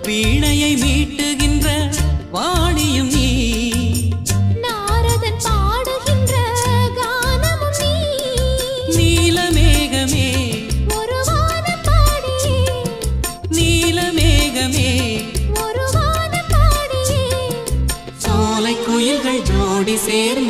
வீணையை மீட்டுகின்ற வாணியும் நீ, நாரதன் பாடுகின்ற கானமும் நீ. நீலமேகமே ஒரு வானம் பாடியே, நீலமேகமே ஒரு வானம் பாடியே. சோலை குயில்கள் ஜோடி சேர்ந்து